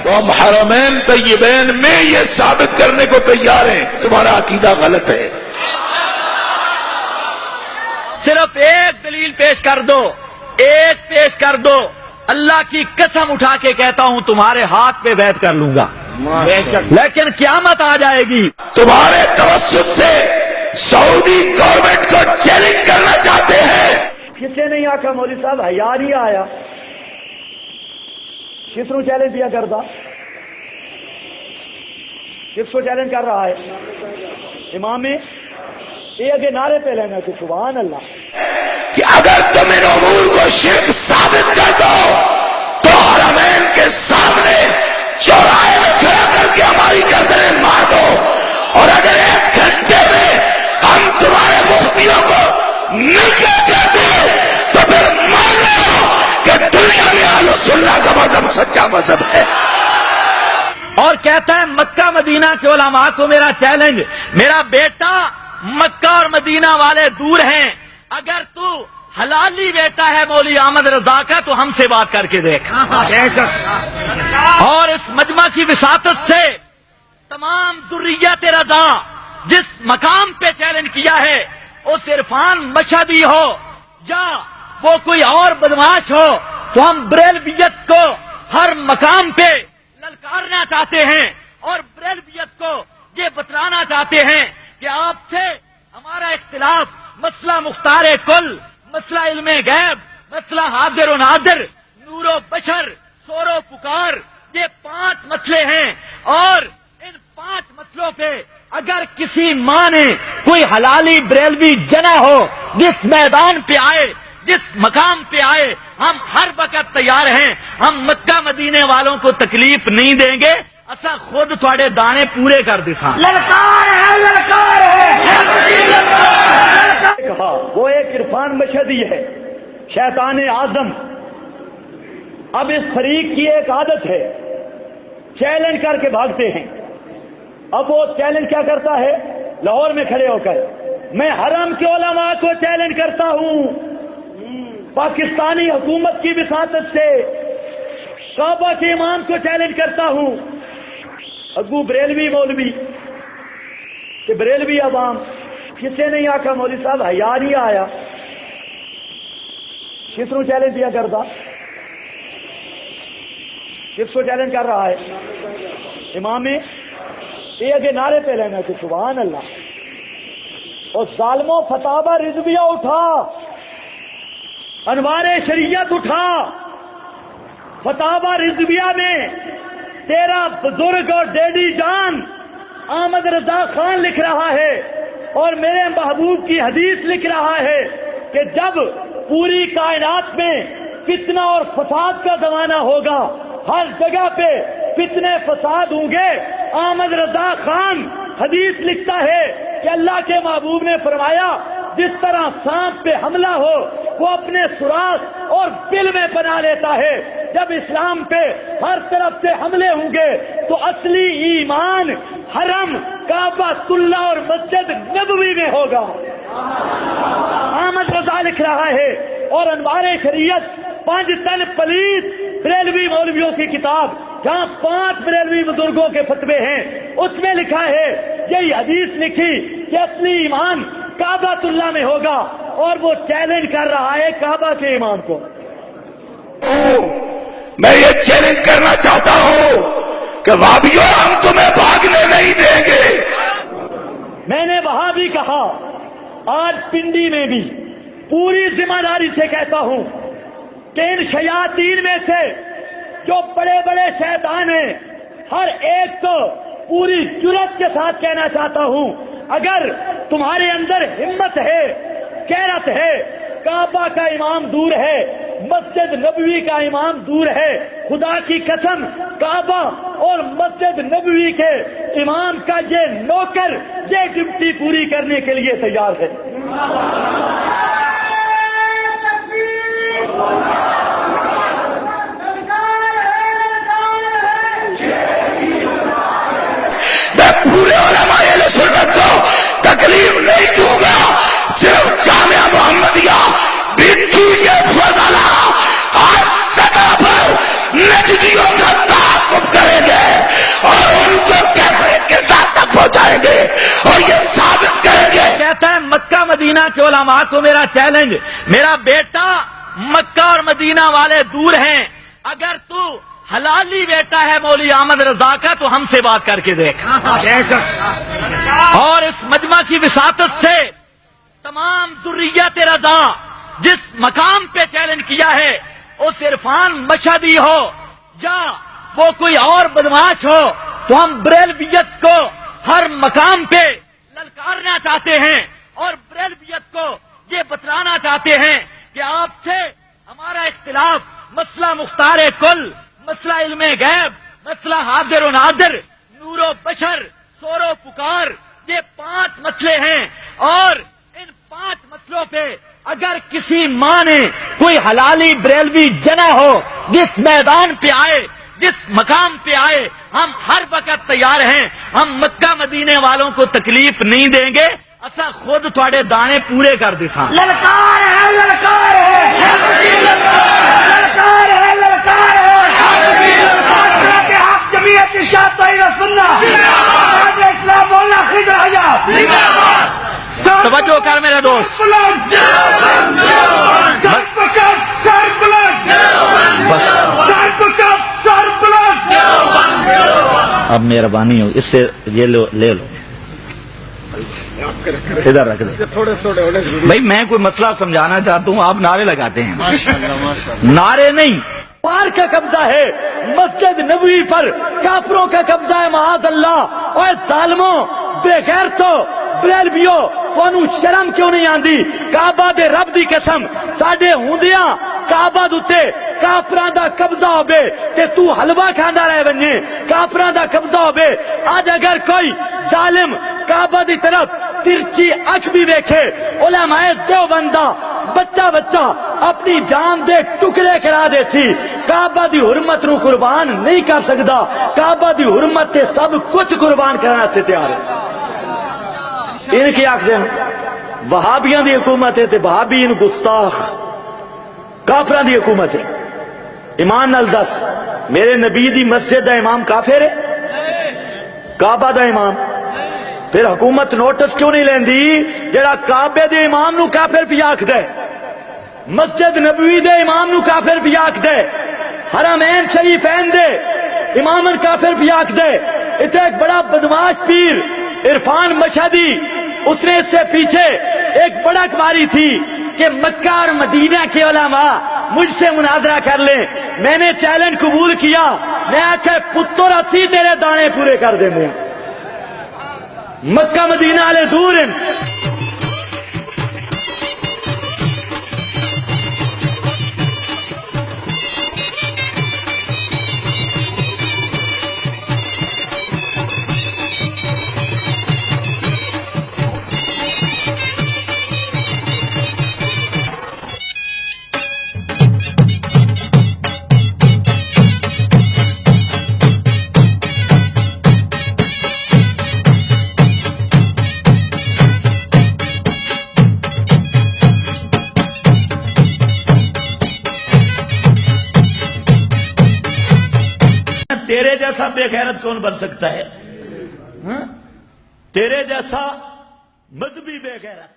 تو ہم حرمین طیبین میں یہ ثابت کرنے کو تیار ہیں تمہارا عقیدہ غلط ہے۔ صرف ایک دلیل پیش کر دو، ایک پیش کر دو، اللہ کی قسم اٹھا کے کہتا ہوں تمہارے ہاتھ پہ بیعت کر لوں گا، لیکن قیامت آ جائے گی۔ تمہارے توسط سے سعودی گورنمنٹ کو چیلنج کرنا چاہتے ہیں۔ کسے نہیں آکا مولوی صاحب حیا نہیں آیا، کس کو چیلنج دیا کرتا، کس کو چیلنج کر رہا ہے؟ امام یہ اگے نعرے پہ لینا کہ سبحان اللہ، کہ اگر تم ان امور کو شرک ثابت کر دو تو حرمین کے سامنے چوراہے میں کھڑا کر کے ہماری گردنیں مار دو، اور اگر 1 گھنٹے میں ہم تمہارے مفتیوں کو ننگے کر دیں تو پھر مان لو کہ دنیا میں اہل سنت کا مذہب سچا مذہب ہے۔ اور کہتا ہے مکہ مدینہ کے علماء کو میرا چیلنج، میرا بیٹا مکہ اور مدینہ والے دور ہیں، اگر تو حلالی بیٹا ہے مولوی احمد رضا کا تو ہم سے بات کر کے دیکھ۔ اور اس مجمع کی وساطت سے تمام ذریت رضا جس مقام پہ چیلنج کیا ہے، اس عرفان مشہدی ہو یا وہ کوئی اور بدماش ہو، تو ہم بریلویت کو ہر مقام پہ للکارنا چاہتے ہیں اور بریلویت کو یہ بتلانا چاہتے ہیں کہ آپ سے ہمارا اختلاف مسئلہ مختار کل، مسئلہ علم غیب، مسئلہ حاضر و نادر، نور و بشر، سور و پکار، یہ 5 مسئلے ہیں، اور ان 5 مسئلوں پہ اگر کسی ماں نے کوئی حلالی بریلوی جنا ہو، جس میدان پہ آئے، جس مقام پہ آئے، ہم ہر وقت تیار ہیں۔ ہم مکہ مدینے والوں کو تکلیف نہیں دیں گے، اصا خود تھوڑے دانے پورے کر دکھا۔ للکار ہے، للکار ہے، کہا وہ ایک عرفان مشہدی ہے، شیطان اعظم۔ اب اس فریق کی ایک عادت ہے، چیلنج کر کے بھاگتے ہیں۔ اب وہ چیلنج کیا کرتا ہے؟ لاہور میں کھڑے ہو کر میں حرم کے علماء کو چیلنج کرتا ہوں، پاکستانی حکومت کی وساطت سے کعبہ کے امام کو چیلنج کرتا ہوں۔ ابو بریلوی مولوی کہ بریلوی عوام کسے نہیں آکا مولوی صاحب حیا نہیں آیا، کس کو چیلنج دیا کرتا، کس کو چیلنج کر رہا ہے؟ امام یہ اگے نعرے پہ لینا کہ سبحان اللہ، اور ظالموں فتاوی رضویہ اٹھا، انوار شریعت اٹھا، فتاوی رضویہ میں تیرا بزرگ اور ڈیڈی جان احمد رضا خان لکھ رہا ہے، اور میرے محبوب کی حدیث لکھ رہا ہے کہ جب پوری کائنات میں فتنہ اور فساد کا زمانہ ہوگا، ہر جگہ پہ فتنے فساد ہوں گے، احمد رضا خان حدیث لکھتا ہے کہ اللہ کے محبوب نے فرمایا جس طرح سانپ پہ حملہ ہو وہ اپنے سوراخ اور بل میں بنا لیتا ہے، جب اسلام پہ ہر طرف سے حملے ہوں گے تو اصلی ایمان حرم، کعبہ اللہ اور مسجد نبوی میں ہوگا۔ احمد رضا لکھ رہا ہے، اور انوار شریعت 5 ٹن پلیت بریلوی مولویوں کی کتاب، جہاں 5 بریلوی بزرگوں کے فتوے ہیں، اس میں لکھا ہے یہی حدیث لکھی کہ اصلی ایمان کعبہ اللہ میں ہوگا، اور وہ چیلنج کر رہا ہے کعبہ کے امام کو۔ میں یہ چیلنج کرنا چاہتا ہوں کہ وہابیوں ہم تمہیں بھاگنے نہیں دیں گے۔ میں نے وہاں بھی کہا، آج پنڈی میں بھی پوری ذمہ داری سے کہتا ہوں کہ ان شیاطین میں سے جو بڑے بڑے شیطان ہیں، ہر ایک کو پوری جرأت کے ساتھ کہنا چاہتا ہوں، اگر تمہارے اندر ہمت ہے، غیرت ہے، کعبہ کا امام دور ہے، مسجد نبوی کا امام دور ہے، خدا کی قسم کعبہ اور مسجد نبوی کے امام کا یہ نوکر یہ ڈیوٹی پوری کرنے کے لیے تیار ہے۔ میں پورے علماء اہل سنت کو تکلیف نہیں دوں گا، صرف جامعہ محمدیہ بھٹی کے فضلہ آج سطح پر نجدیوں کا تعاقب کرے علماء کو میرا چیلنج، میرا بیٹا مکہ اور مدینہ والے دور ہیں، اگر تو حلالی بیٹا ہے مولوی احمد رضا کا تو ہم سے بات کر کے دیکھ، اور اس مجمع کی وساطت سے تمام ذریت رضا جس مقام پہ چیلنج کیا ہے، اس عرفان مشہدی ہو یا وہ کوئی اور بدماش ہو، تو ہم بریلویت کو ہر مقام پہ للکارنا چاہتے ہیں اور بریلویت کو یہ بتلانا چاہتے ہیں کہ آپ سے ہمارا اختلاف مسئلہ مختار کل، مسئلہ علم غیب، مسئلہ حاضر و نادر، نور و بشر، سور و پکار، یہ 5 مسئلے ہیں، اور ان 5 مسئلوں پہ اگر کسی ماں نے کوئی حلالی بریلوی جنا ہو، جس میدان پہ آئے، جس مقام پہ آئے، ہم ہر وقت تیار ہیں، ہم مکہ مدینے والوں کو تکلیف نہیں دیں گے، اصا خود تھوڑے دانے پورے کر دے سان۔ للکار ہے، للکار ہے، للکار ہے، للکار ہے، جمعیت ارشاد توحید و سنت، اسلام بولنا خضر حجاب، توجہ کر میرا دوست، اب مہربانی ہو اس سے یہ لے لو، ادھر رکھ دیں بھائی، میں کوئی مسئلہ سمجھانا چاہتا ہوں، آپ نعرے لگاتے ہیں، نعرے نہیں، پار کا قبضہ ہے مسجد نبوی پر، کافروں کا قبضہ ہے معاذ اللہ۔ اور ظالموں، بے غیرتوں، بریلویوں، تانوں شرم کیوں نہیں آندی؟ کعبہ دے رب دی قسم، ساڈے ہوندیاں کعبہ دے کافراں دا قبضہ ہوے تے تو حلوہ کھاندا رہ ونجے، کافراں دا قبضہ ہوے، اج اگر کوئی ظالم کعبہ دی طرف ترچی اکھ بھی ویکھے، علماء دیوبند بچہ بچہ اپنی جان دے ٹکڑے کرا دے سی، کعبہ دی حرمت نو قربان نہیں کر سکدا، کعبہ دی حرمت تے سب کچھ قربان کرنا سے تیار ہے۔ ان کی آخ دین وہابیاں دی حکومت ہے تے وہابی ان گستاخ کافراں دی حکومت ہے۔ ایمان نال دس، میرے نبی دی مسجد دا امام کافر ہے؟ کعبہ دا امام؟ پھر حکومت نوٹس کیوں نہیں لیندی جڑا کعبے دے امام نو کافر پیا آکھدا ہے، مسجد نبوی دے امام نو کافر پیا آکھدا ہے، حرمین شریفین دے امامن کافر پیا آکھدا ہے؟ اتنے ایک بڑا بدماش پیر عرفان مشہدی، اس نے اس سے پیچھے ایک بڑا ماری تھی کہ مکہ اور مدینہ کے علماء مجھ سے مناظرہ کر لیں، میں نے چیلنج قبول کیا، میں آکھا پتر اسی تیرے دانے پورے کر دیں گے، مکہ مدینہ والے دور ہیں۔ تیرے جیسا بے غیرت کون بن سکتا ہے؟ تیرے جیسا مذہبی بے غیرت